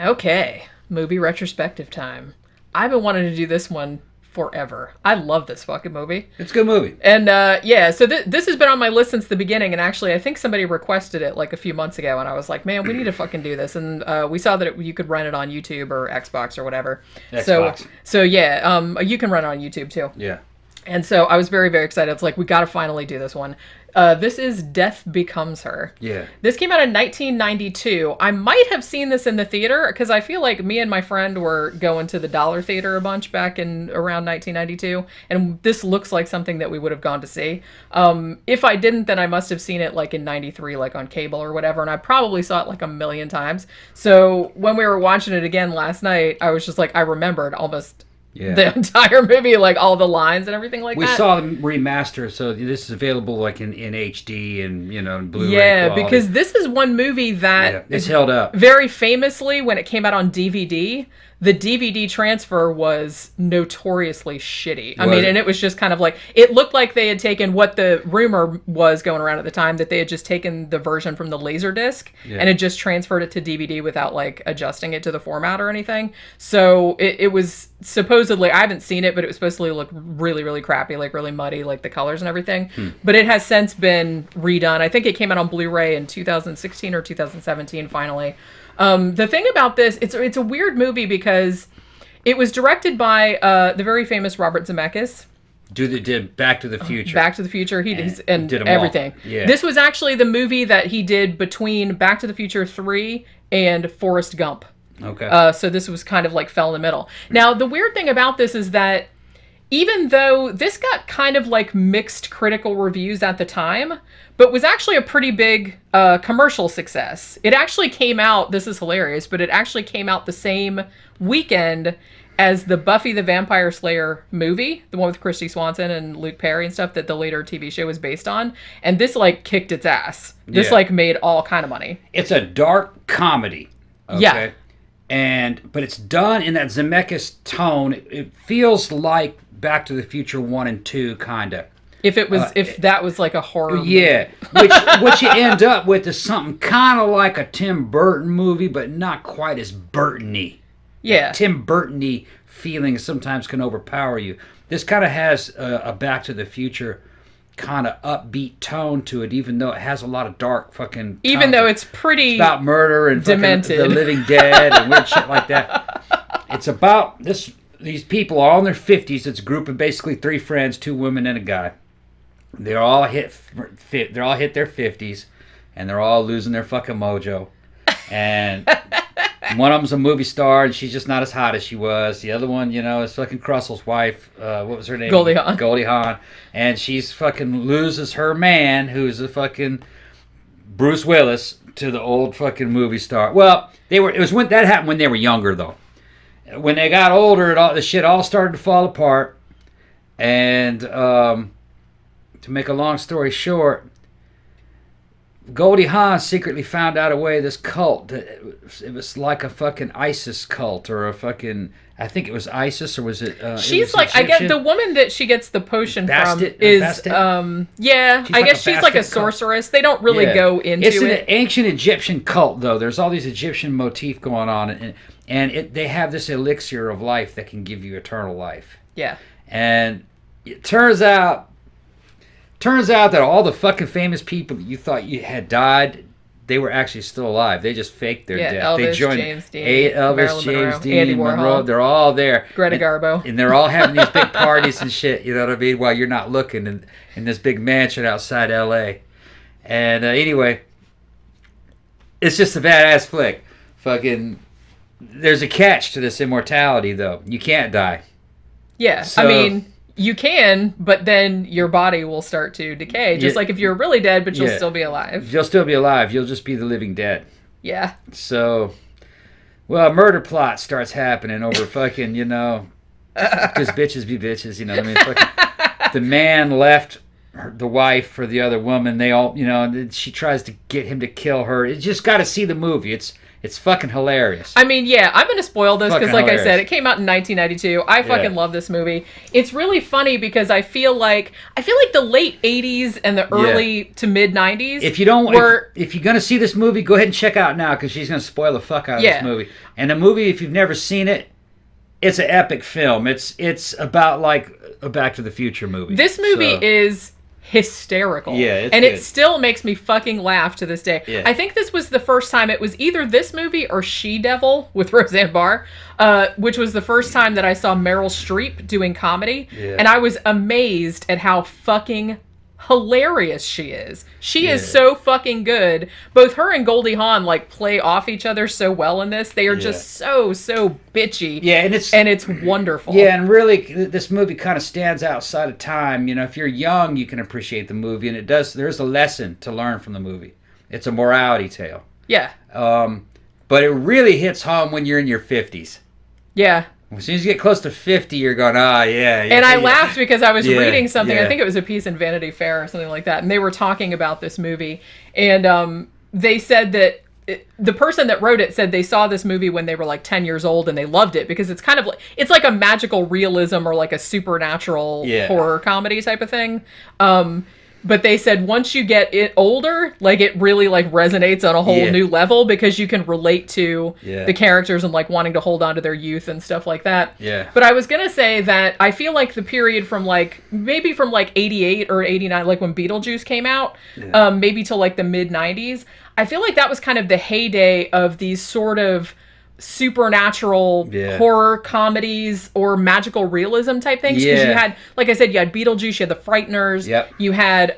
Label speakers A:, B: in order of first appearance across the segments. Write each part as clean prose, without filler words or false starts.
A: Okay, movie retrospective time. I've been wanting to do this one forever. I love this fucking movie.
B: It's a good movie.
A: And yeah, so this has been on my list since the beginning, and actually I think somebody requested it like a few months ago, and I was like, man, we need to fucking do this. And we saw that you could rent it on YouTube or Xbox or whatever.
B: Xbox.
A: So yeah, you can rent it on YouTube too.
B: Yeah.
A: And so I was very, very excited. It's like, we got to finally do this one. This is Death Becomes Her.
B: Yeah.
A: This came out in 1992. I might have seen this in the theater because I feel like me and my friend were going to the Dollar Theater a bunch back in around 1992. And this looks like something that we would have gone to see. If I didn't, then I must have seen it like in 93, like on cable or whatever. And I probably saw it like a million times. So when we were watching it again last night, I was just like, I remembered almost the entire movie, like all the lines and everything like that.
B: We saw them remaster, so this is available like in HD and, in Blu-ray
A: Yeah,
B: quality.
A: because this is one movie that
B: it's held up.
A: Very famously, when it came out on DVD, the DVD transfer was notoriously shitty. I mean, and it was just kind of like, it looked like they had taken what the rumor was going around at the time, that they had just taken the version from the Laserdisc and had just transferred it to DVD without like adjusting it to the format or anything. So it was supposedly, I haven't seen it, but it was supposed to look really, really crappy, like really muddy, like the colors and everything. But it has since been redone. I think it came out on Blu-ray in 2016 or 2017 finally. The thing about this, it's a weird movie because it was directed by the very famous Robert Zemeckis.
B: Dude that did Back to the Future.
A: Back to the Future. He did everything.
B: Yeah.
A: This was actually the movie that he did between Back to the Future 3 and Forrest Gump.
B: Okay.
A: So this was kind of like fell in the middle. Now, the weird thing about this is that even though this got kind of like mixed critical reviews at the time, but was actually a pretty big commercial success. It actually came out, this is hilarious, but it actually came out the same weekend as the Buffy the Vampire Slayer movie, the one with Christy Swanson and Luke Perry and stuff that the later TV show was based on. And this like kicked its ass. This like made all kind of money.
B: It's a dark comedy. Okay?
A: Yeah.
B: But it's done in that Zemeckis tone. It feels like Back to the Future 1 and 2, kind of.
A: If it was, if that was like a horror movie.
B: Yeah, what you end up with is something kind of like a Tim Burton movie, but not quite as Burton-y.
A: Yeah.
B: Tim Burton-y feeling sometimes can overpower you. This kind of has a Back to the Future kind of upbeat tone to it, even though it has a lot of dark fucking...
A: Even though it's pretty...
B: It's about murder and
A: demented.
B: The living dead and weird shit like that. It's about these people are all in their 50s. It's a group of basically 3 friends, 2 women and a guy. They're all hit their 50s, and they're all losing their fucking mojo. And one of them's a movie star, and she's just not as hot as she was. The other one, is fucking Crussel's wife. What was her name?
A: Goldie Hawn.
B: Goldie Hawn. And she's fucking loses her man, who's a fucking Bruce Willis, to the old fucking movie star. Well, that happened when they were younger, though. When they got older, the shit all started to fall apart. And to make a long story short, Goldie Hawn secretly found out a way this cult. It was like a fucking ISIS cult or a fucking... I think it was ISIS, or was it...
A: she's
B: it was
A: like...
B: Egyptian?
A: I get the woman that she gets the potion from is... yeah, I guess she's like a sorceress. They don't really go into it.
B: It's an ancient Egyptian cult, though. There's all these Egyptian motif going on, and they have this elixir of life that can give you eternal life.
A: Yeah.
B: And it turns out that all the fucking famous people that you thought you had died, they were actually still alive. They just faked their death.
A: Elvis,
B: they joined
A: James Dean,
B: Elvis, James Dean,
A: Andy Warhol.
B: Monroe. They're all there.
A: Greta Garbo.
B: And they're all having these big parties and shit, you know what I mean, while you're not looking in this big mansion outside L.A. And anyway, it's just a badass flick. Fucking, there's a catch to this immortality, though. You can't die.
A: Yeah, so, I mean... You can, but then your body will start to decay. Just like if you're really dead, but you'll still be alive.
B: You'll still be alive. You'll just be the living dead.
A: Yeah.
B: So, well, a murder plot starts happening over fucking, because bitches be bitches, I mean, fucking, the man left the wife for the other woman. They all, she tries to get him to kill her. You just got to see the movie. It's It's fucking hilarious.
A: I mean, yeah, I'm going to spoil this because, like
B: hilarious.
A: I said, it came out in 1992. I fucking love this movie. It's really funny because I feel like the late 80s and the early to mid 90s.
B: If you don't, if you're going to see this movie, go ahead and check out now because she's going to spoil the fuck out of this movie. And the movie, if you've never seen it, it's an epic film. It's about like a Back to the Future movie.
A: This movie is hysterical.
B: Yeah,
A: and it still makes me fucking laugh to this day.
B: Yeah.
A: I think this was the first time it was either this movie or She-Devil with Roseanne Barr, which was the first time that I saw Meryl Streep doing comedy. Yeah. And I was amazed at how fucking hilarious she is. She is so fucking good. Both her and Goldie Hawn like play off each other so well in this. They are just so bitchy.
B: Yeah, and
A: it's wonderful.
B: Yeah, and really this movie kind of stands outside of time. You know, if you're young, you can appreciate the movie, and there's a lesson to learn from the movie. It's a morality tale.
A: Yeah.
B: But it really hits home when you're in your 50s.
A: Yeah.
B: As soon as you get close to 50, you're going,
A: And I laughed because I was reading something. I think it was a piece in Vanity Fair or something like that. And they were talking about this movie. And they said that the person that wrote it said they saw this movie when they were like 10 years old and they loved it because it's kind of like, it's like a magical realism or like a supernatural horror comedy type of thing. But they said once you get it older, like it really like resonates on a whole new level because you can relate to the characters and like wanting to hold on to their youth and stuff like that.
B: Yeah.
A: But I was going to say that I feel like the period from like, maybe from like 88 or 89, like when Beetlejuice came out, maybe till like the mid 90s, I feel like that was kind of the heyday of these sort of supernatural horror comedies or magical realism type things because you had, like I said, you had Beetlejuice, you had the Frighteners, you had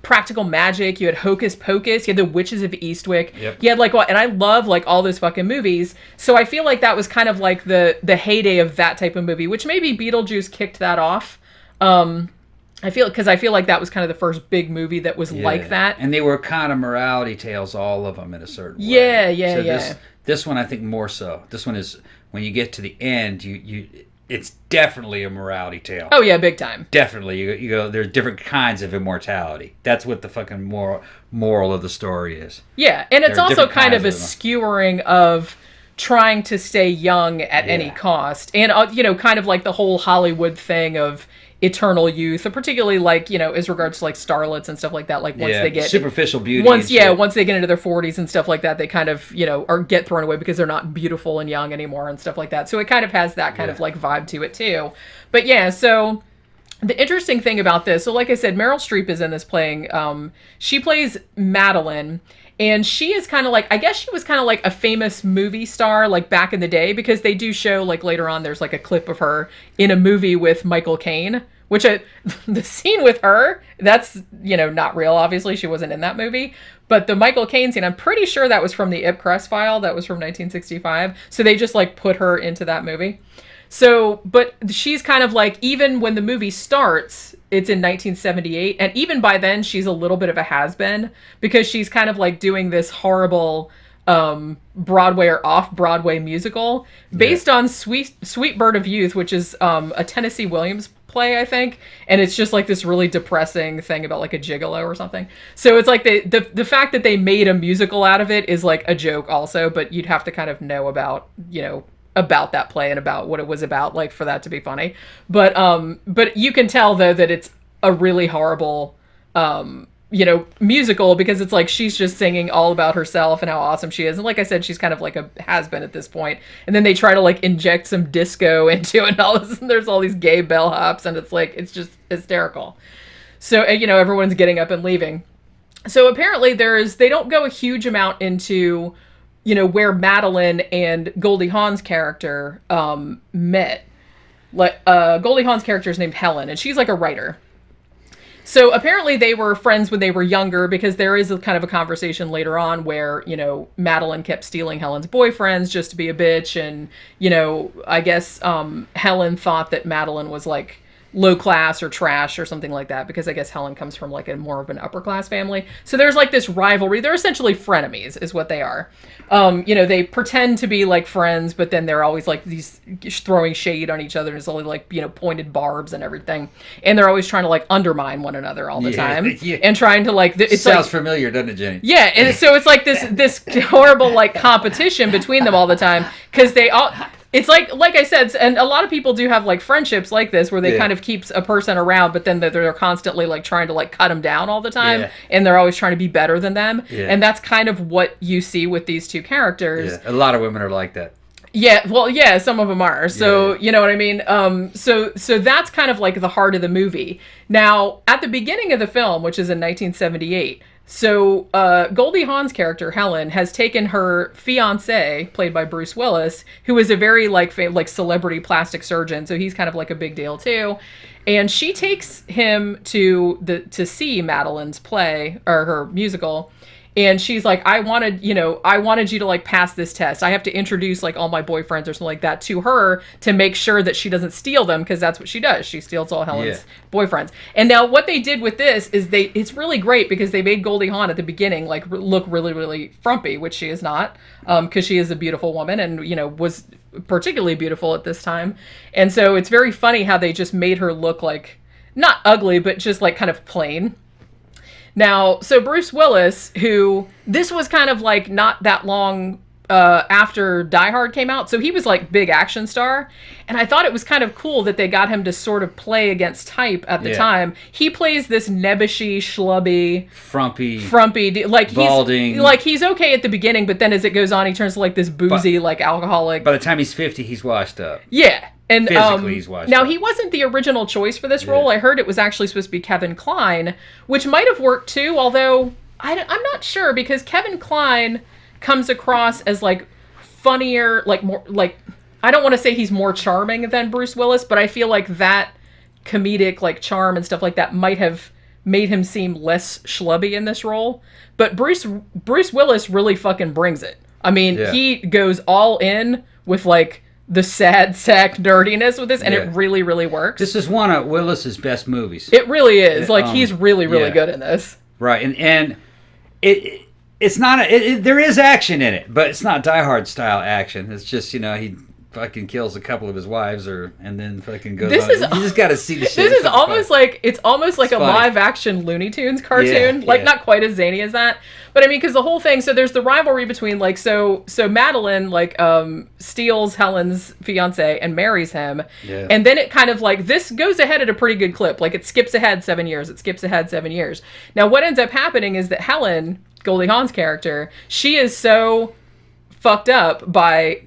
A: Practical Magic, you had Hocus Pocus, you had the Witches of Eastwick, you had like and I love like all those fucking movies, so I feel like that was kind of like the heyday of that type of movie, which maybe Beetlejuice kicked that off. I feel like that was kind of the first big movie that was like that,
B: and they were kind of morality tales, all of them in a certain way. This one, I think, more so. This one is, when you get to the end, it's definitely a morality tale.
A: Oh, yeah, big time.
B: Definitely. You go, there's different kinds of immortality. That's what the fucking moral of the story is.
A: Yeah, and it's also kind of a skewering of trying to stay young at any cost. And, kind of like the whole Hollywood thing of eternal youth, and particularly like, as regards to like starlets and stuff like that, like once they get
B: superficial beauty,
A: once they get into their 40s and stuff like that, they kind of or get thrown away because they're not beautiful and young anymore and stuff like that. So it kind of has that kind of like vibe to it too. But so the interesting thing about this, so like I said, Meryl Streep is in this playing she plays Madeline. And she is kind of like, I guess she was kind of like a famous movie star, like back in the day, because they do show like later on, there's like a clip of her in a movie with Michael Caine, which the scene with her, that's, not real. Obviously she wasn't in that movie, but the Michael Caine scene, I'm pretty sure that was from the Ip Crest file. That was from 1965. So they just like put her into that movie. So, but she's kind of like, even when the movie starts, it's in 1978. And even by then, she's a little bit of a has-been because she's kind of like doing this horrible Broadway or off-Broadway musical based on Sweet Bird of Youth, which is a Tennessee Williams play, I think. And it's just like this really depressing thing about like a gigolo or something. So it's like the fact that they made a musical out of it is like a joke also, but you'd have to kind of know about, about that play and about what it was about, like for that to be funny. But you can tell though that it's a really horrible musical because it's like she's just singing all about herself and how awesome she is. And like I said, she's kind of like a has-been at this point. And then they try to like inject some disco into it and all this, and there's all these gay bellhops, and it's like, it's just hysterical. So, everyone's getting up and leaving. So apparently they don't go a huge amount into where Madeline and Goldie Hawn's character met. Like Goldie Hawn's character is named Helen, and she's like a writer. So apparently they were friends when they were younger, because there is a kind of a conversation later on where, Madeline kept stealing Helen's boyfriends just to be a bitch. And, I guess Helen thought that Madeline was like low class or trash or something like that, because I guess Helen comes from like a more of an upper class family. So there's like this rivalry. They're essentially frenemies is what they are. They pretend to be like friends, but then they're always like these throwing shade on each other, and it's only like, pointed barbs and everything. And they're always trying to like undermine one another all the time and trying to like, it
B: sounds familiar, doesn't it, Jenny?
A: Yeah. And so it's like this horrible like competition between them all the time, because they all, it's like I said, and a lot of people do have like friendships like this where they kind of keeps a person around, but then they're constantly like trying to like cut them down all the time, and they're always trying to be better than them. And that's kind of what you see with these two characters.
B: A lot of women are like that.
A: Yeah, well, yeah, some of them are. So, you know what I mean? So that's kind of like the heart of the movie. Now, at the beginning of the film, which is in 1978, so Goldie Hawn's character, Helen, has taken her fiancé, played by Bruce Willis, who is a very like celebrity plastic surgeon, so he's kind of like a big deal too. And she takes him to see Madeline's play, or her musical. And she's like, I wanted you to like pass this test. I have to introduce like all my boyfriends or something like that to her to make sure that she doesn't steal them, because that's what she does. She steals all Helen's boyfriends. And now what they did with this is it's really great, because they made Goldie Hawn at the beginning like look really, really frumpy, which she is not, because she is a beautiful woman and, was particularly beautiful at this time. And so it's very funny how they just made her look like, not ugly, but just like kind of plain. Now, so Bruce Willis, who this was kind of like not that long after Die Hard came out, so he was like big action star, and I thought it was kind of cool that they got him to sort of play against type at the time. He plays this nebbishy, schlubby, frumpy, like balding. He's okay at the beginning, but then as it goes on, he turns to like this boozy, like alcoholic.
B: By the time he's 50, he's washed up.
A: Yeah. And
B: physically, he's washed
A: now
B: up.
A: He wasn't the original choice for this role. I heard it was actually supposed to be Kevin Kline, which might have worked too, although I'm not sure, because Kevin Kline comes across as like funnier, like more like, I don't want to say he's more charming than Bruce Willis, but I feel like that comedic like charm and stuff like that might have made him seem less schlubby in this role. But Bruce Willis really fucking brings it. I mean, he goes all in with like the sad sack nerdiness with this, and it really, really works.
B: This is one of Willis's best movies.
A: It really is. Like, he's really, really good in this.
B: Right, and it's not there is action in it, but it's not Die Hard style action. It's just, he fucking kills a couple of his wives, and then fucking goes on. You just got to see the shit.
A: This is almost like, it's almost like a live action Looney Tunes cartoon. Not quite as zany as that. But I mean, because the whole thing, so there's the rivalry between like, so Madeline like steals Helen's fiance and marries him. Yeah. And then it kind of like, this goes ahead at a pretty good clip. Like it skips ahead 7 years. Now what ends up happening is that Helen, Goldie Hawn's character, she is so fucked up by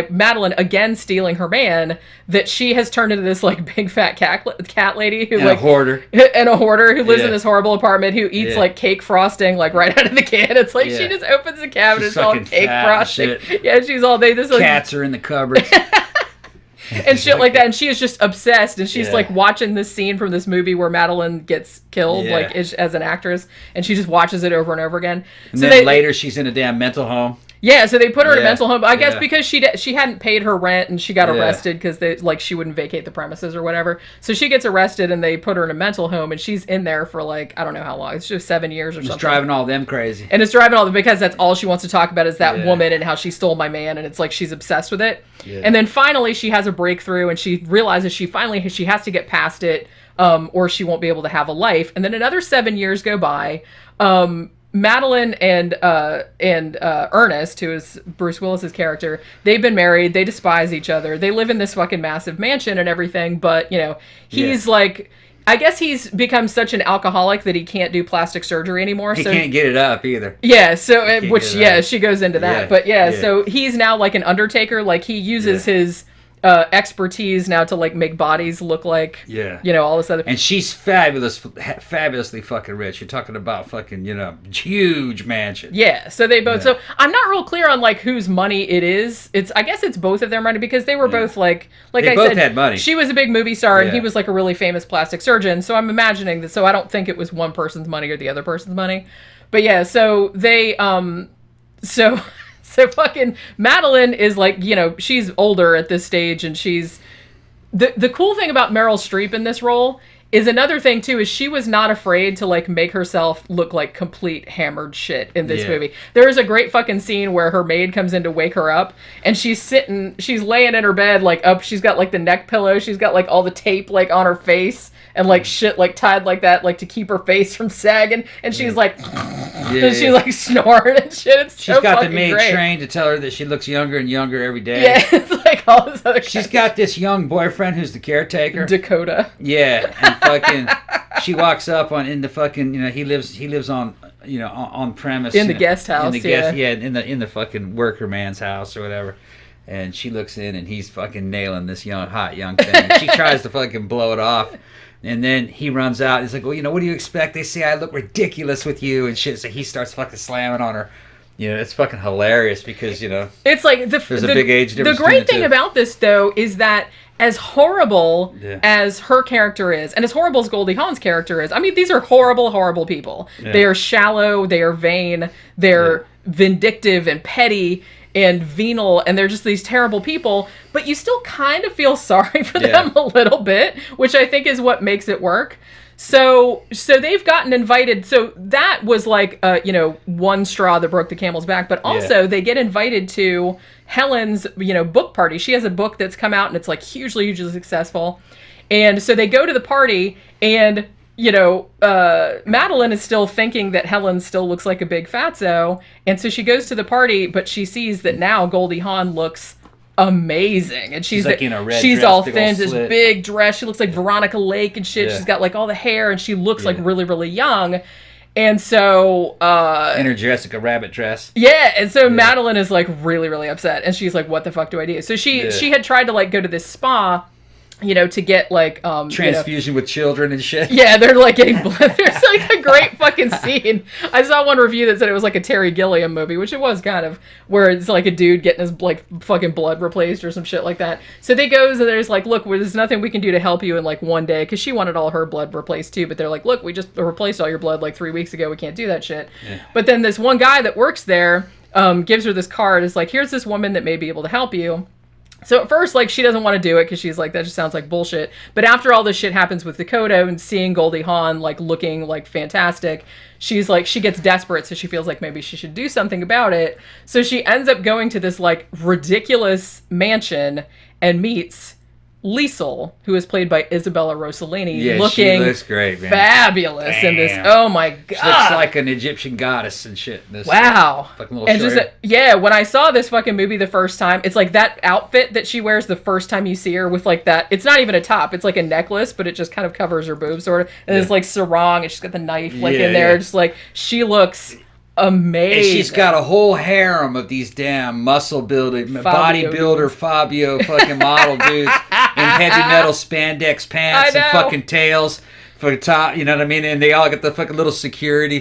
A: Madeline again stealing her man, that she has turned into this like big fat cat lady who
B: and
A: like
B: a hoarder
A: who lives in this horrible apartment, who eats like cake frosting like right out of the can. It's like she just opens the cabinet, it's all cake frosting. Yeah, she's all day. This
B: cats are in the cupboards.
A: And shit like that, and she is just obsessed, and she's like watching this scene from this movie where Madeline gets killed like as an actress, and she just watches it over and over again.
B: And so then later she's in a damn mental home.
A: Yeah, so they put her in a mental home. I guess because she hadn't paid her rent, and she got arrested because she wouldn't vacate the premises or whatever. So she gets arrested, and they put her in a mental home, and she's in there for like, I don't know how long. It's just 7 years or something. It's
B: driving all them crazy.
A: And it's driving all them, because that's all she wants to talk about is that woman and how she stole my man, and it's like she's obsessed with it. Yeah. And then finally she has a breakthrough, and she realizes she has to get past it, or she won't be able to have a life. And then another 7 years go by. Madeline and Ernest, who is Bruce Willis's character, they've been married. They despise each other. They live in this fucking massive mansion and everything. But, he's like, I guess he's become such an alcoholic that he can't do plastic surgery anymore.
B: He can't get it up either.
A: Yeah, so, she goes into that. But so he's now like an undertaker. Like he uses his expertise now to like make bodies look like all this other,
B: and she's fabulously fucking rich. You're talking about fucking huge mansion.
A: So they both so I'm not real clear on like whose money it is. I guess it's both of their money, because they were both like
B: they
A: I
B: both
A: said,
B: had money.
A: She was a big movie star and he was like a really famous plastic surgeon, so I'm imagining that. So I don't think it was one person's money or the other person's money, but so they So fucking Madeline is like, she's older at this stage, and she's the cool thing about Meryl Streep in this role is another thing too, is she was not afraid to like make herself look like complete hammered shit in this movie. There is a great fucking scene where her maid comes in to wake her up, and she's laying in her bed like up, she's got like the neck pillow, she's got like all the tape like on her face and like shit like tied like that, like to keep her face from sagging, and she's like and she's like snoring and shit. It's
B: she's
A: so
B: got
A: fucking
B: the maid
A: great.
B: trained to tell her that she looks younger and younger every day.
A: Yeah, it's like all this other
B: She's got this young boyfriend who's the caretaker.
A: Dakota.
B: Yeah, and fucking she walks up in the fucking, he lives on, on premise
A: in the guest house.
B: In the fucking worker man's house or whatever. And she looks in and he's fucking nailing this hot young thing. She tries to fucking blow it off. And then he runs out. He's like, well, what do you expect? They say I look ridiculous with you and shit. So he starts fucking slamming on her. It's fucking hilarious because,
A: it's like
B: there's a big age difference.
A: The great thing about this, though, is that as horrible as her character is, and as horrible as Goldie Hawn's character is, I mean, these are horrible, horrible people. Yeah. They are shallow, they are vain, they're vindictive and petty and venal, and they're just these terrible people, but you still kind of feel sorry for them a little bit, which I think is what makes it work. So they've gotten invited. So that was like, one straw that broke the camel's back. But also they get invited to Helen's, book party. She has a book that's come out and it's like hugely successful. And so they go to the party and, Madeline is still thinking that Helen still looks like a big fatso. And so she goes to the party, but she sees that now Goldie Hawn looks amazing, and she's
B: like in a red
A: she's
B: dress,
A: all thin, this big dress. She looks like Veronica Lake and shit. She's got like all the hair, and she looks like really, really young. And so
B: in her Jessica Rabbit dress.
A: Yeah, and so Madeline is like really, really upset, and she's like, "What the fuck do I do?" So she had tried to like go to this spa, to get like
B: transfusion with children and shit.
A: Yeah, they're like getting blood. There's like a great fucking scene. I saw one review that said it was like a Terry Gilliam movie, which it was kind of, where it's like a dude getting his like fucking blood replaced or some shit like that. So they goes and there's like, look, there's nothing we can do to help you in like one day, because she wanted all her blood replaced too. But they're like, look, we just replaced all your blood like 3 weeks ago. We can't do that shit. Yeah. But then this one guy that works there gives her this card. Is like, here's this woman that may be able to help you. So at first, like, she doesn't want to do it because she's like, that just sounds like bullshit. But after all this shit happens with Dakota and seeing Goldie Hawn, like, looking, like, fantastic, she's like, she gets desperate, so she feels like maybe she should do something about it. So she ends up going to this, like, ridiculous mansion and meets Liesl, who is played by Isabella Rossellini, looking
B: she looks great, man.
A: Fabulous in this. Oh my god,
B: she looks like an Egyptian goddess and shit. This
A: wow,
B: fucking little
A: and just when I saw this fucking movie the first time, it's like that outfit that she wears the first time you see her with like that. It's not even a top; it's like a necklace, but it just kind of covers her boobs, sort of. And it's like sarong, and she's got the knife like in there. Just like she looks amazing.
B: And she's got a whole harem of these damn muscle building, bodybuilder, Fabio fucking model dudes in heavy metal spandex pants and fucking tails for the top, you know what I mean? And they all got the fucking little security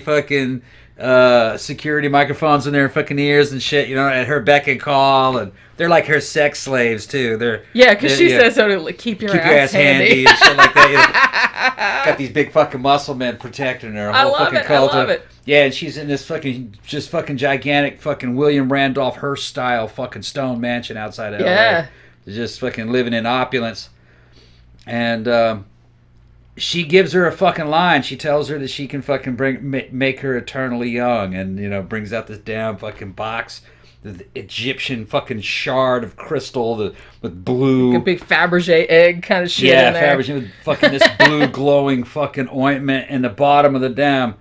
B: microphones in their fucking ears and shit, at her beck and call, and they're like her sex slaves too.
A: Because she says so to like, keep your ass handy
B: and shit like that. Got these big fucking muscle men protecting her.
A: I love it.
B: Yeah, and she's in this fucking gigantic fucking William Randolph Hearst style fucking stone mansion outside of LA. Just fucking living in opulence. And she gives her a fucking line. She tells her that she can fucking make her eternally young, and brings out this damn fucking box, the Egyptian fucking shard of crystal with blue,
A: like a big Fabergé egg kind of shit in there.
B: Yeah, Fabergé with fucking this blue glowing fucking ointment, and the bottom of the damn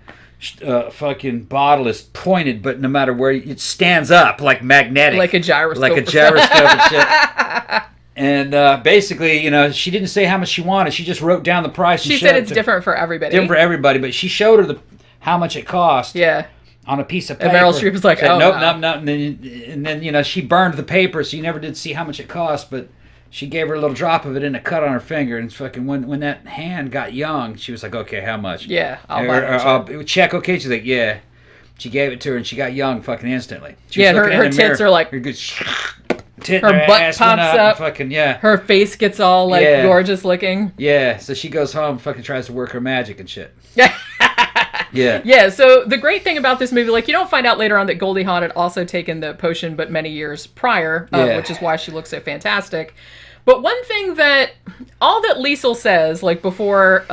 B: fucking bottle is pointed, but no matter where it stands up like magnetic,
A: like a gyroscope
B: and shit. And basically, she didn't say how much she wanted. She just wrote down the price.
A: She said it's different for everybody.
B: Different for everybody, but she showed her how much it cost.
A: Yeah.
B: On a piece of paper.
A: And Meryl Streep was like,
B: said, nope. And then she burned the paper, so you never did see how much it cost, but she gave her a little drop of it in a cut on her finger, and fucking when that hand got young, she was like, okay, how much?
A: Yeah, I'll
B: check. Okay, she's like, yeah. She gave it to her, and she got young fucking instantly.
A: Her tits are like... Her butt pops up.
B: Fucking,
A: her face gets all like gorgeous looking.
B: Yeah, so she goes home, fucking tries to work her magic and shit.
A: Yeah, so the great thing about this movie, like, you don't find out later on that Goldie Hawn had also taken the potion, but many years prior, which is why she looks so fantastic. But one thing that all that Liesl says, like before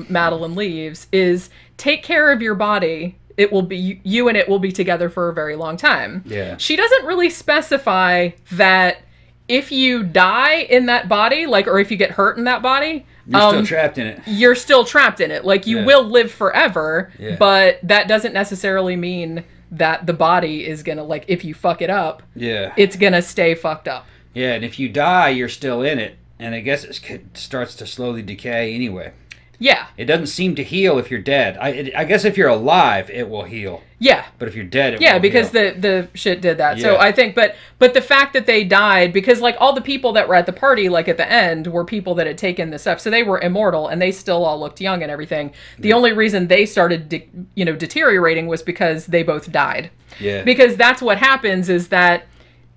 A: Madeline leaves, is take care of your body. It will be you and it will be together for a very long time.
B: Yeah.
A: She doesn't really specify that if you die in that body, like, or if you get hurt in that body,
B: you're still trapped in it.
A: You're still trapped in it. Like, you will live forever, but that doesn't necessarily mean that the body is gonna, like, if you fuck it up, it's gonna stay fucked up.
B: Yeah, and if you die, you're still in it, and I guess it starts to slowly decay anyway.
A: Yeah.
B: It doesn't seem to heal if you're dead. I guess if you're alive, it will heal.
A: Yeah.
B: But if you're dead, it won't
A: Yeah, because
B: heal.
A: the shit did that.
B: Yeah.
A: So I think, but the fact that they died, because, like, all the people that were at the party, like, at the end, were people that had taken this stuff. So they were immortal, and they still all looked young and everything. The only reason they started, deteriorating was because they both died.
B: Yeah.
A: Because that's what happens, is that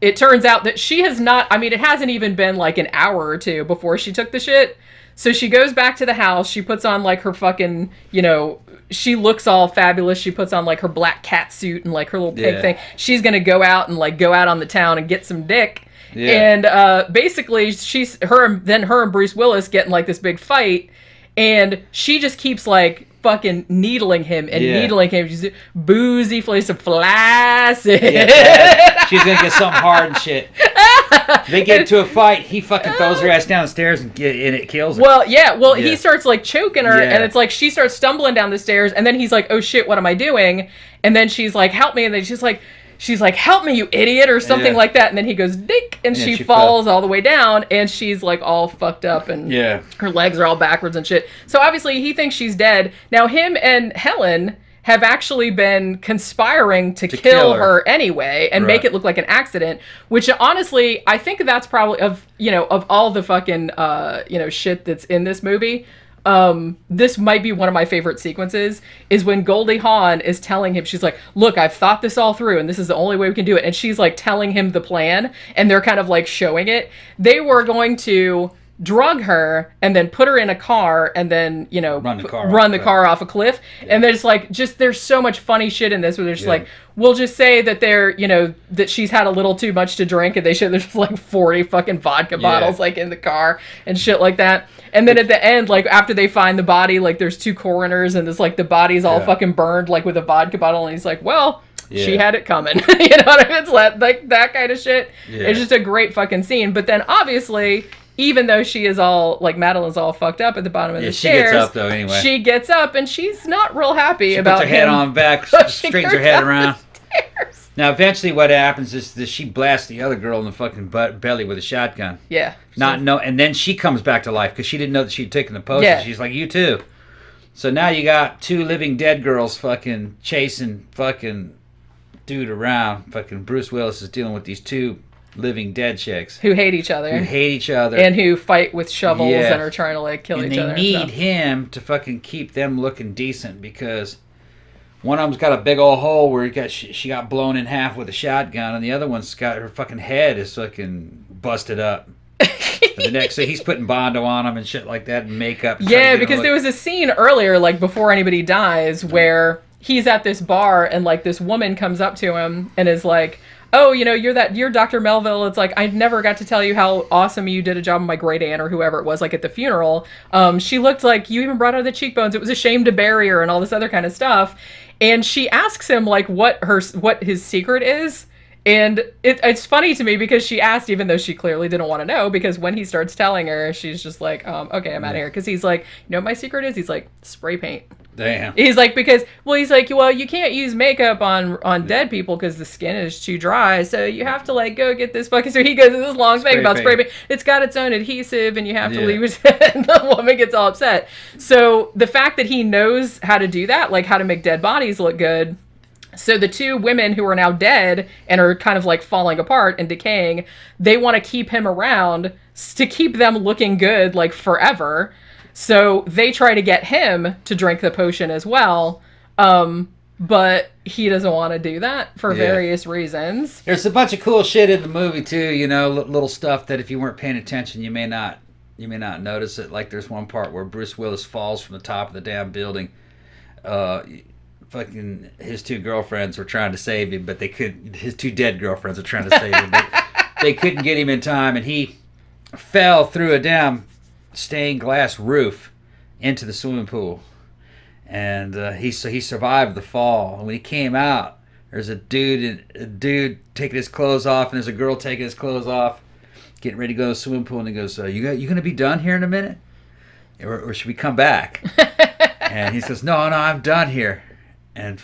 A: it turns out that she has not, I mean, it hasn't even been, like, an hour or two before she took the shit. So she goes back to the house, she puts on, like, her fucking, she looks all fabulous, she puts on, like, her black cat suit and, like, her little pig thing. She's gonna go out and, like, go out on the town and get some dick. Yeah. And basically, her and Bruce Willis get in, like, this big fight, and she just keeps, like, fucking needling him and needling him. She's boozy, flaccid.
B: Yeah, she's gonna get something hard and shit. They get into a fight. He fucking throws her ass down the stairs and it kills her.
A: Well, he starts, like, choking her, and it's like she starts stumbling down the stairs, and then he's like, "Oh shit, what am I doing?" And then she's like, "Help me!" And then she's like, "Help me, you idiot," or something like that. And then he goes, "Dick," and she falls all the way down, and she's, like, all fucked up, and her legs are all backwards and shit. So obviously he thinks she's dead. Now him and Helen have actually been conspiring to kill her anyway and make it look like an accident, which honestly, I think that's probably, of all the fucking, shit that's in this movie, this might be one of my favorite sequences, is when Goldie Hawn is telling him, she's like, "Look, I've thought this all through, and this is the only way we can do it." And she's, like, telling him the plan, and they're kind of, like, showing it. They were going to drug her and then put her in a car and then, run the car off a cliff. Yeah. And there's, like, there's so much funny shit in this where they're just like, we'll just say that they're, that she's had a little too much to drink, and there's like 40 fucking vodka bottles, like, in the car and shit like that. And then at the end, like, after they find the body, like, there's two coroners, and there's, like, the body's all fucking burned, like, with a vodka bottle, and he's like, well, she had it coming. You know what I mean? It's like that kind of shit. Yeah. It's just a great fucking scene. But then obviously, even though she is all, like, Madeline's all fucked up at the bottom of the stairs.
B: She gets up, though, anyway.
A: She gets up, and she's not real happy
B: about
A: it.
B: She puts her head on back, straightens her head around. Now, eventually what happens is that she blasts the other girl in the fucking belly with a shotgun.
A: Yeah.
B: And then she comes back to life because she didn't know that she'd taken the potion. Yeah. She's like, "You too." So now you got two living dead girls fucking chasing fucking dude around. Fucking Bruce Willis is dealing with these two living dead chicks
A: who hate each other
B: and
A: who fight with shovels and are trying to, like, kill each other.
B: And they need him to fucking keep them looking decent, because one of them's got a big old hole where she got blown in half with a shotgun, and the other one's got her fucking head is fucking busted up. So he's putting Bondo on him and shit like that, and makeup.
A: Yeah, because there was a scene earlier, like, before anybody dies, where he's at this bar, and, like, this woman comes up to him and is like, "Oh, you're Dr. Melville. It's like, I never got to tell you how awesome you did a job with my great aunt," or whoever it was, like, at the funeral. She looked like you even brought her the cheekbones. It was a shame to bury her, and all this other kind of stuff. And she asks him, like, what his secret is. And it's funny to me because she asked, even though she clearly didn't want to know, because when he starts telling her, she's just like, "Okay, I'm out of here." Because he's like, "You know what my secret is?" He's like, "Spray paint."
B: Damn.
A: He's like, you can't use makeup on dead people because the skin is too dry, so you have to, like, go get this fucking. So he goes this long thing about spray paint. It's got its own adhesive, and you have to leave it. And the woman gets all upset. So the fact that he knows how to do that, like, how to make dead bodies look good. So the two women who are now dead and are kind of, like, falling apart and decaying, they want to keep him around to keep them looking good, like, forever. So they try to get him to drink the potion as well, but he doesn't want to do that for various reasons.
B: There's a bunch of cool shit in the movie too, little stuff that if you weren't paying attention, you may not notice it. Like, there's one part where Bruce Willis falls from the top of the damn building. Fucking his two girlfriends were trying to save him, but they couldn't. His two dead girlfriends were trying to save him, but they couldn't get him in time, and he fell through a damn stained glass roof into the swimming pool. And he survived the fall. And when he came out, there's a dude taking his clothes off, and there's a girl taking his clothes off, getting ready to go to the swimming pool. And he goes, you going to be done here in a minute? Or should we come back? And he says, no, I'm done here. And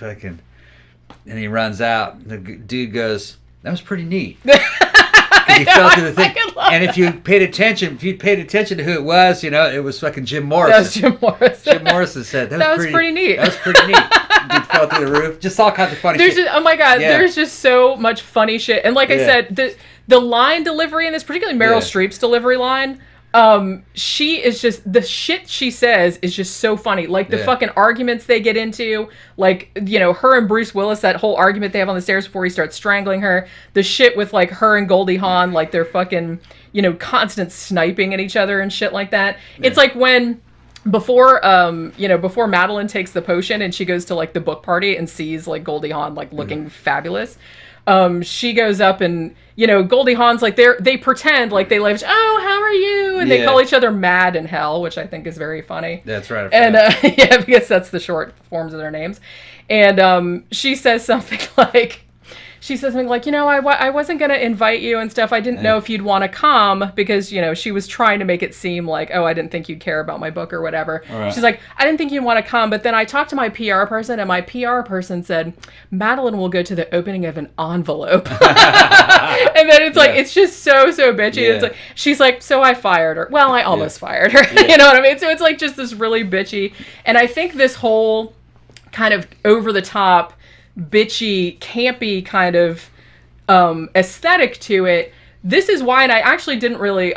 B: he runs out. And the dude goes, that was pretty neat. He fell through the thing. And if you'd paid attention to who it was, it was fucking Jim Morrison.
A: That was Jim Morrison.
B: Jim Morrison said
A: that was pretty neat.
B: That was pretty neat. Dude fell through the roof. Just all kinds of funny shit.
A: Oh my God, there's just so much funny shit. And like I said, the line delivery in this, particularly Meryl Streep's delivery line, she is just, the shit she says is just so funny. Like the fucking arguments they get into, like, her and Bruce Willis, that whole argument they have on the stairs before he starts strangling her, the shit with like her and Goldie Hawn, like they're fucking, constant sniping at each other and shit like that. Yeah. It's like when, before Madeline takes the potion and she goes to like the book party and sees like Goldie Hawn like looking fabulous. She goes up and, Goldie Hawn's like, they pretend like they live, oh, how are you? And they call each other Mad and Hell, which I think is very funny.
B: That's right.
A: And, because that's the short forms of their names. And, she says something like, I wasn't going to invite you and stuff. I didn't know if you'd want to come because, she was trying to make it seem like, oh, I didn't think you'd care about my book or whatever. Right. She's like, I didn't think you'd want to come. But then I talked to my PR person and my PR person said, Madeline will go to the opening of an envelope. And then it's like, it's just so bitchy. Yeah. It's like, she's like, so I fired her. Well, I almost fired her. Yeah. You know what I mean? So it's like just this really bitchy. And I think this whole kind of over the top, bitchy, campy kind of aesthetic to it. This is why, and I actually didn't really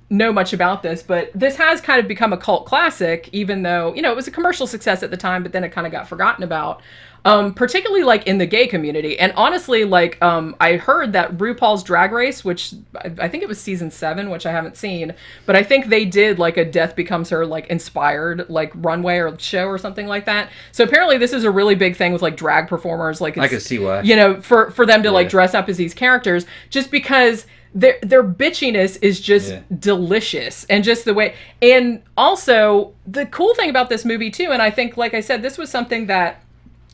A: know much about this, but this has kind of become a cult classic, even though, it was a commercial success at the time, but then it kind of got forgotten about. Particularly like in the gay community. And honestly, like, I heard that RuPaul's Drag Race, which I think it was season 7, which I haven't seen, but I think they did like a Death Becomes Her, like inspired, like runway or show or something like that. So apparently this is a really big thing with like drag performers. Like,
B: I can see why.
A: For them to like dress up as these characters, just because their bitchiness is just delicious. And just the way, and also the cool thing about this movie too, and I think, like I said, this was something that,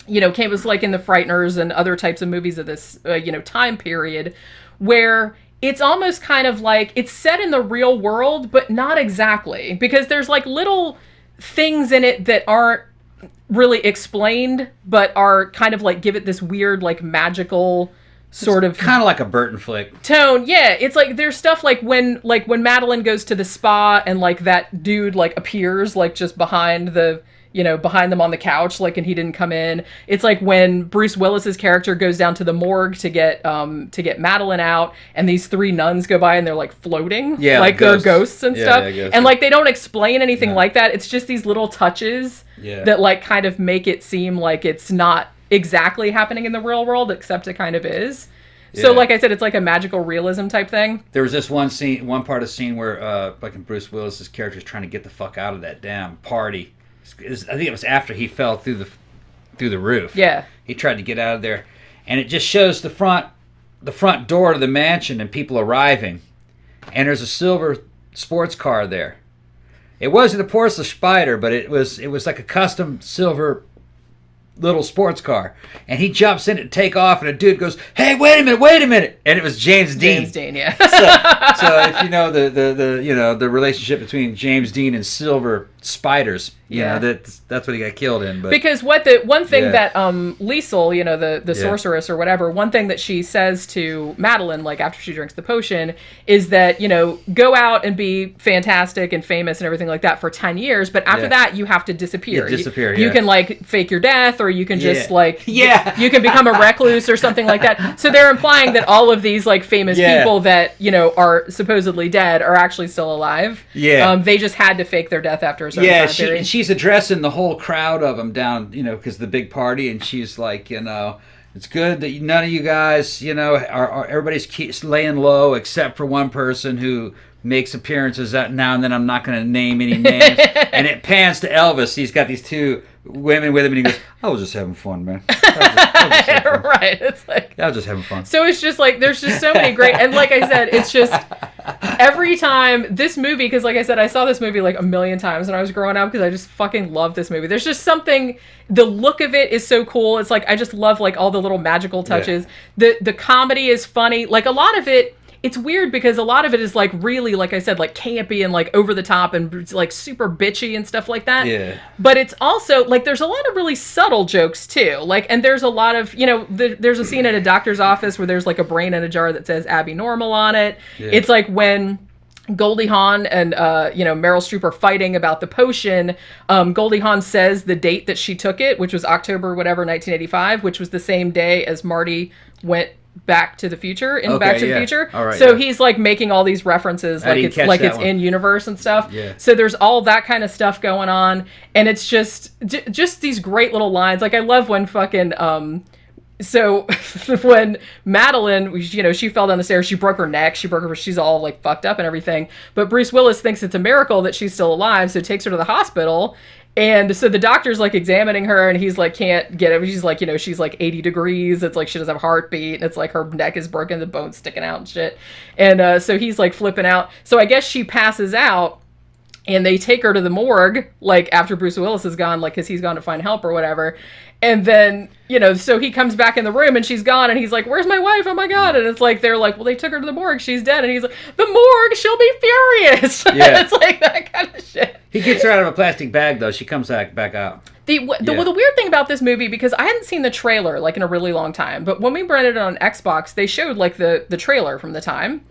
A: was like in the Frighteners and other types of movies of this, time period, where it's almost kind of like it's set in the real world, but not exactly, because there's like little things in it that aren't really explained, but are kind of like give it this weird, like magical sort of
B: kind of like a Burton flick
A: tone. Yeah, it's like there's stuff like when Madeline goes to the spa and like that dude like appears like just behind them on the couch, like, and he didn't come in. It's like when Bruce Willis's character goes down to the morgue to get Madeline out, and these 3 nuns go by and they're like floating, like they're ghosts and stuff. And like they don't explain anything like that. It's just these little touches that like kind of make it seem like it's not exactly happening in the real world, except it kind of is. So like I said, it's like a magical realism type thing.
B: There was this one part of the scene where like Bruce Willis's character is trying to get the fuck out of that damn party. I think it was after he fell through the roof. Yeah. He tried to get out of there. And it just shows the front door to the mansion and people arriving. And there's a silver sports car there. It wasn't a porcelain spider, but it was like a custom silver little sports car. And he jumps in it to take off, and a dude goes, "Hey, wait a minute!" And it was James Dean.
A: James Dean, yeah.
B: so if you know the relationship between James Dean and silver spiders, you know that's what he got killed in. But
A: because one thing that Liesel, the sorceress or whatever, one thing that she says to Madeline, like after she drinks the potion, is that go out and be fantastic and famous and everything like that for 10 years, but after that you have to disappear. You can like fake your death, or you can just you can become a recluse or something like that. So they're implying that all of these like famous people that are supposedly dead are actually still alive. They just had to fake their death after a certain time period.
B: She's addressing the whole crowd of them down, because the big party, and she's like, it's good that none of you guys, are everybody's laying low except for one person who makes appearances now and then. I'm not going to name any names. And it pans to Elvis. He's got these 2 women with him, and he goes, "I was just having fun, man."
A: Right. It's like,
B: I was just having fun.
A: So it's just like there's just so many great, and like I said, it's just every time this movie, because like I said, I saw this movie like a million times when I was growing up because I just fucking love this movie. There's just something, the look of it is so cool. It's like, I just love like all the little magical touches. Yeah. The comedy is funny. Like a lot of it, it's weird because a lot of it is like really, like I said, like campy and like over the top and like super bitchy and stuff like that.
B: Yeah.
A: But it's also like there's a lot of really subtle jokes too. Like, and there's a lot of, you know, there's a scene at a doctor's office where there's like a brain in a jar that says Abby Normal on it. Yeah. It's like when Goldie Hawn and Meryl Streep are fighting about the potion. Goldie Hawn says the date that she took it, which was October whatever 1985, which was the same day as Marty went Back to the Future Back to the Future. All right, so he's like making all these references like it's in universe and stuff. Yeah. So there's all that kind of stuff going on, and it's just these great little lines. Like I love when fucking so when Madeline, you know, she fell down the stairs, she broke her neck, she's all like fucked up and everything. But Bruce Willis thinks it's a miracle that she's still alive, so takes her to the hospital. And so the doctor's like examining her and he's like, can't get it. She's like, you know, she's like 80 degrees. It's like she doesn't have a heartbeat. And it's like her neck is broken, the bone's sticking out and shit. And so he's like flipping out. So I guess she passes out and they take her to the morgue, like after Bruce Willis is gone, like because he's gone to find help or whatever. And then, you know, so he comes back in the room and she's gone and he's like, where's my wife? Oh my God. And it's like, they're like, well, they took her to the morgue. She's dead. And he's like, the morgue, she'll be furious. Yeah. It's like that kind of shit.
B: He gets her out of a plastic bag though. She comes back out.
A: The weird thing about this movie, because I hadn't seen the trailer like in a really long time, but when we rented it on Xbox, they showed like the trailer from the time.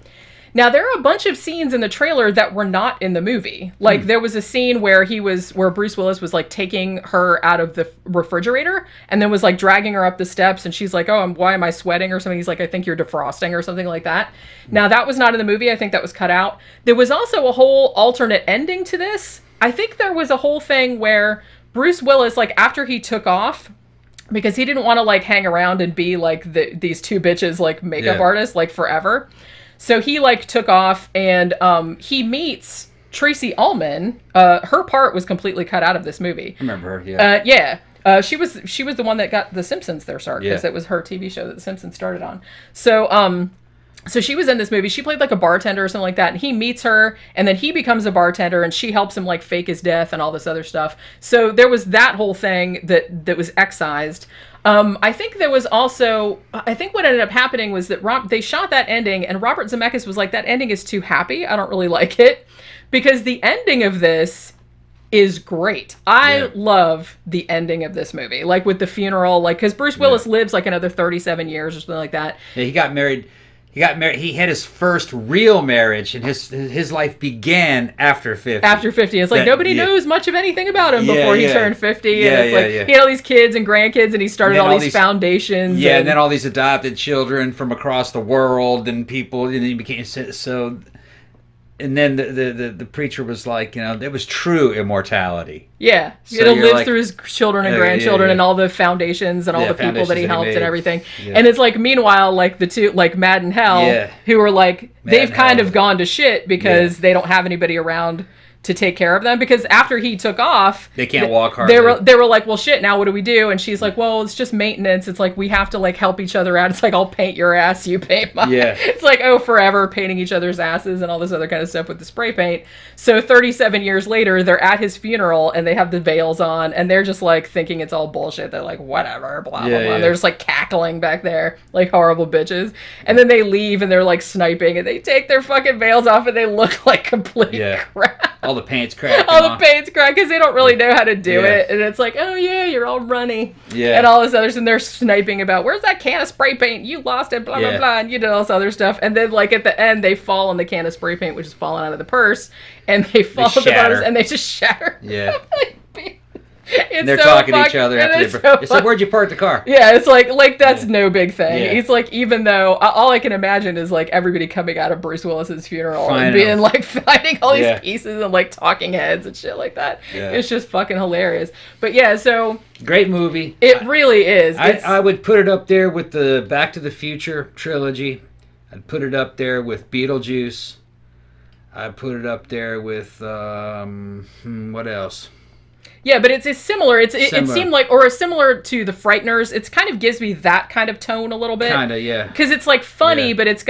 A: Now, there are a bunch of scenes in the trailer that were not in the movie. Like, there was a scene where Bruce Willis was, like, taking her out of the refrigerator and then was, like, dragging her up the steps. And she's like, why am I sweating or something? He's like, I think you're defrosting or something like that. Now, that was not in the movie. I think that was cut out. There was also a whole alternate ending to this. I think there was a whole thing where Bruce Willis, like, after he took off, because he didn't want to, like, hang around and be, like, these two bitches, like, makeup artists, like, forever. So he like took off and he meets Tracy Ullman. Her part was completely cut out of this movie.
B: I remember her, yeah.
A: She was the one that got The Simpsons their start because it was her TV show that The Simpsons started on. So so she was in this movie. She played like a bartender or something like that. And he meets her and then he becomes a bartender and she helps him like fake his death and all this other stuff. So there was that whole thing that was excised. I think there was also, I think what ended up happening was that they shot that ending and Robert Zemeckis was like, that ending is too happy. I don't really like it because the ending of this is great. I love the ending of this movie, like with the funeral, like, cause Bruce Willis lives like another 37 years or something like that.
B: Yeah, he got married. He had his first real marriage, and his life began after 50.
A: After 50. It's like nobody knows much of anything about him before he turned 50. And it's like he had all these kids and grandkids, and he started all these foundations.
B: Yeah, and then all these adopted children from across the world, and people, and he became so. And then the preacher was like, you know, it was true immortality. Yeah. So
A: it'll live like, through his children and grandchildren and all the foundations and all the people that he helped and everything. Yeah. And it's like, meanwhile, like the two, like Mad and Hell, who are like, they've kind of gone to shit because they don't have anybody around to take care of them, because after he took off,
B: they can't walk hard.
A: They were like, well, shit, now what do we do? And she's like, well, it's just maintenance. It's like, we have to like help each other out. It's like, I'll paint your ass, you paint mine. Yeah. It's like, forever painting each other's asses and all this other kind of stuff with the spray paint. So 37 years later, they're at his funeral and they have the veils on and they're just like thinking it's all bullshit. They're like, whatever, blah, blah, blah. And they're just like cackling back there like horrible bitches. And then they leave and they're like sniping and they take their fucking veils off and they look like complete crap.
B: All the paint's cracked.
A: All the paint's cracked because they don't really know how to do it. And it's like, oh yeah, you're all runny. Yeah. And all this other stuff. And they're sniping about, where's that can of spray paint? You lost it, blah, blah, blah. And you know, all this other stuff. And then like at the end, they fall on the can of spray paint, which is falling out of the purse. And they fall at the bottom and they just shatter.
B: Yeah. And they're talking to each other after they said, where'd you park the car?
A: Yeah, it's like that's no big thing. Yeah. It's like, even though all I can imagine is like everybody coming out of Bruce Willis's funeral and being like finding all these pieces and like talking heads and shit like that. Yeah. It's just fucking hilarious. But yeah, so
B: great movie.
A: It really is.
B: I would put it up there with the Back to the Future trilogy. I'd put it up there with Beetlejuice. I'd put it up there with what else?
A: Yeah, but it's similar. It seemed like, or similar to The Frighteners. It's kind of gives me that kind of tone a little bit.
B: Kind of, yeah.
A: Because it's like funny, but it's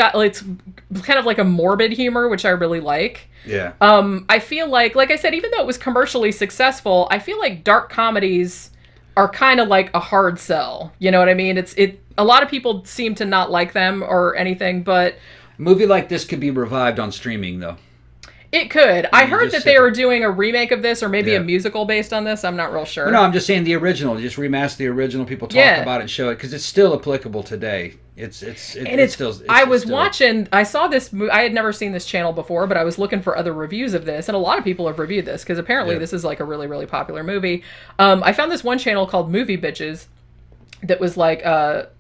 A: kind of like a morbid humor, which I really like.
B: Yeah.
A: I feel like I said, even though it was commercially successful, I feel like dark comedies are kind of like a hard sell. You know what I mean? A lot of people seem to not like them or anything, but
B: a movie like this could be revived on streaming, though.
A: It could. I heard that they were doing a remake of this, or maybe a musical based on this. I'm not real sure.
B: Well, no, I'm just saying the original. Just remaster the original. People talk about it and show it because it's still applicable today. I saw this. I had never seen this channel before, but I was looking for other reviews of this, and a lot of people have reviewed this because apparently this is like a really, really popular movie. I found this one channel called Movie Bitches that was like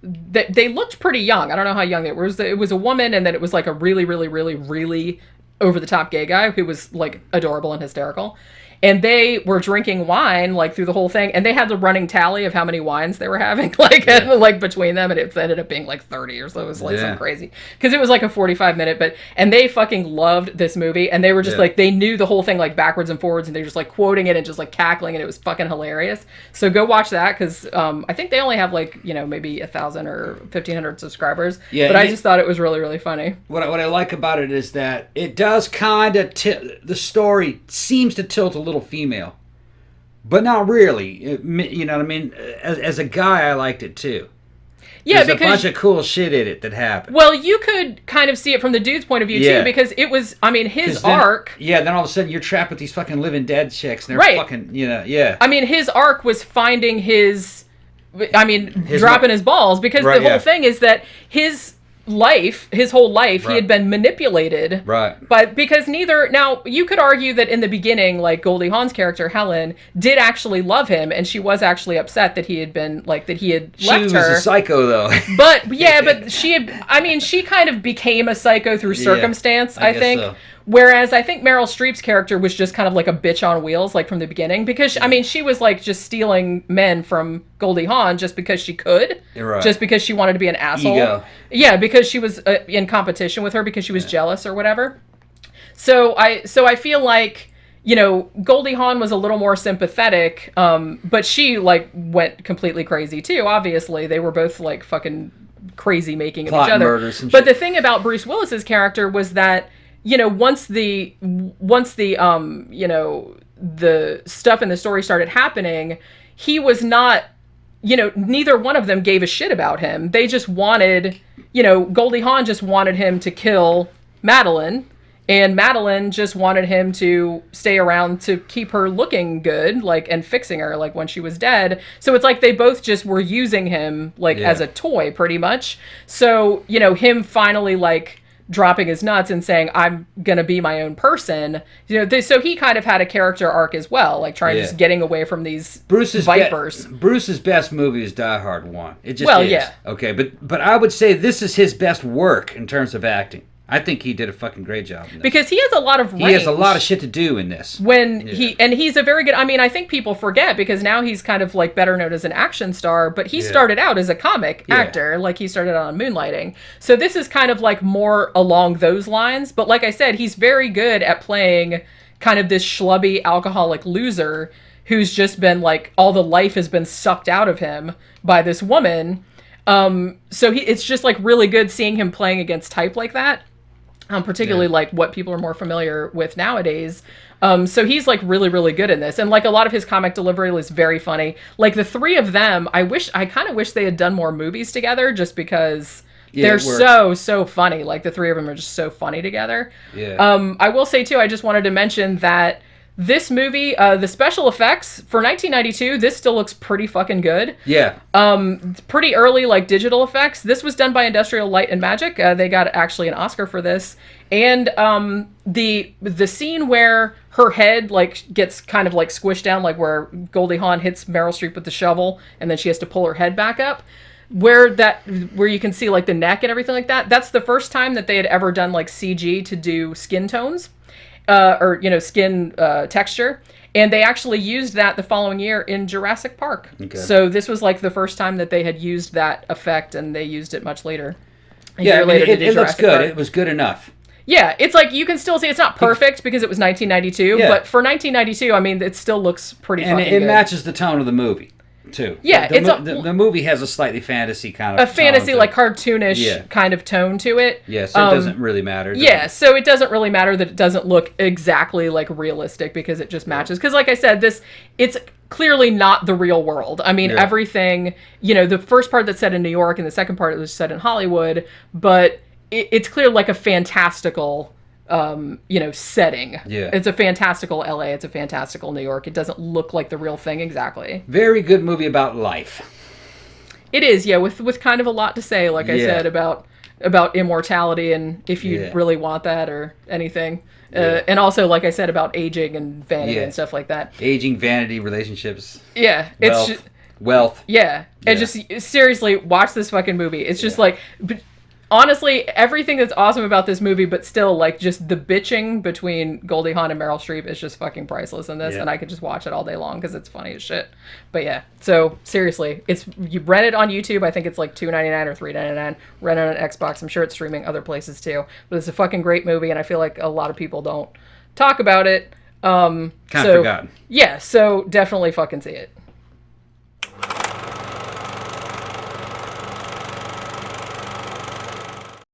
B: they looked pretty young. I don't know how young they were. It was a woman, and then it was like a really, really, really, really over-the-top gay guy who was like adorable and hysterical. And they were drinking wine like through the whole thing, and they had the running tally of how many wines they were having like between them, and it ended up being like 30 or so. It was like some crazy, because it was like a 45-minute, and they fucking loved this movie, and they were just like, they knew the whole thing like backwards and forwards, and they were just like quoting it and just like cackling, and it was fucking hilarious. So go watch that, because I think they only have like, you know, maybe 1,000 or 1,500 subscribers. Yeah, but I just thought it was really, really funny. What I like about it is that it does kind of the story seems to tilt a little female, but not really. You know what I mean? As a guy, I liked it too. Yeah, there's a bunch of cool shit in it that happened.
A: Well, you could kind of see it from the dude's point of view too, because it was, I mean, his arc.
B: Yeah, then all of a sudden you're trapped with these fucking living dead chicks, and they're fucking, you know, I
A: mean, his arc was finding dropping his balls, because the whole thing is that his whole life, he had been manipulated.
B: Right.
A: But because now you could argue that in the beginning, like Goldie Hawn's character, Helen, did actually love him, and she was actually upset that he had been, like, that he had left her.
B: She was a psycho, though.
A: But, but she kind of became a psycho through circumstance, I think. So. Whereas I think Meryl Streep's character was just kind of like a bitch on wheels, like from the beginning, because she was like just stealing men from Goldie Hawn just because she could, just because she wanted to be an asshole. Ego. Yeah, because she was in competition with her because she was jealous or whatever. So I feel like, you know, Goldie Hawn was a little more sympathetic, but she like went completely crazy too. Obviously, they were both like fucking crazy making of each other.
B: Murders and
A: but the thing about Bruce Willis's character was that, you know, once the you know, the stuff in the story started happening, he was not, you know, neither one of them gave a shit about him. They just wanted, you know, Goldie Hawn just wanted him to kill Madeline, and Madeline just wanted him to stay around to keep her looking good, like, and fixing her, like, when she was dead. So it's like they both just were using him, like, as a toy, pretty much. So, you know, him finally, like, dropping his nuts and saying, I'm gonna be my own person, you know, so he kind of had a character arc as well, like trying just getting away from these vipers.
B: Bruce's best movie is Die Hard 1. It just is. Okay, but I would say this is his best work in terms of acting. I think he did a fucking great job in this.
A: Because he has a lot of range.
B: He has a lot of shit to do in this.
A: He's a very good, I think people forget, because now he's kind of like better known as an action star, but he started out as a comic actor, like he started out on Moonlighting. So this is kind of like more along those lines, but like I said, he's very good at playing kind of this schlubby alcoholic loser who's just been like, all the life has been sucked out of him by this woman. So it's just like really good seeing him playing against type like that. Particularly like what people are more familiar with nowadays. So he's like really, really good in this. And like a lot of his comic delivery was very funny. Like the three of them, I kind of wish they had done more movies together, just because they're so funny. Like the three of them are just so funny together. Yeah. I will say too, I just wanted to mention that this movie, the special effects for 1992, this still looks pretty fucking good. Yeah. Pretty early, like digital effects. This was done by Industrial Light and Magic. They got actually an Oscar for this. And the scene where her head like gets kind of like squished down, like where Goldie Hawn hits Meryl Streep with the shovel, and then she has to pull her head back up. Where you can see like the neck and everything like that. That's the first time that they had ever done like CG to do skin tones. Or, you know, skin texture. And they actually used that the following year in Jurassic Park. Okay. So this was like the first time that they had used that effect, and they used it much later.
B: It looks good. Park. It was good enough.
A: Yeah, it's like you can still see it's not perfect because it was 1992, but for 1992, I mean, it still looks pretty fucking good.
B: And it matches the tone of the movie. too.
A: Yeah,
B: the movie has a slightly fantasy kind of
A: a fantasy like cartoonish kind of tone to it.
B: Yeah, so it doesn't really matter.
A: Yeah, so it doesn't really matter that it doesn't look exactly like realistic because it just matches. Because like I said, it's clearly not the real world. I mean, everything, the first part that's set in New York and the second part was set in Hollywood, but it's clear like a fantastical setting.
B: Yeah.
A: It's a fantastical LA. It's a fantastical New York. It doesn't look like the real thing exactly.
B: Very good movie about life.
A: It is, yeah, with kind of a lot to say, like I said, about immortality and if you really want that or anything. And also, like I said, about aging and vanity and stuff like that.
B: Aging, vanity, relationships.
A: Yeah.
B: Wealth.
A: Yeah. And just seriously, watch this fucking movie. It's just like... Honestly, everything that's awesome about this movie, but still, like, just the bitching between Goldie Hawn and Meryl Streep is just fucking priceless in this, and I could just watch it all day long because it's funny as shit. But yeah, so seriously, you rent it on YouTube. I think it's like $2.99 or $3.99. Rent it on Xbox. I'm sure it's streaming other places too. But it's a fucking great movie, and I feel like a lot of people don't talk about it.
B: Kind of forgotten.
A: Yeah, so definitely fucking see it.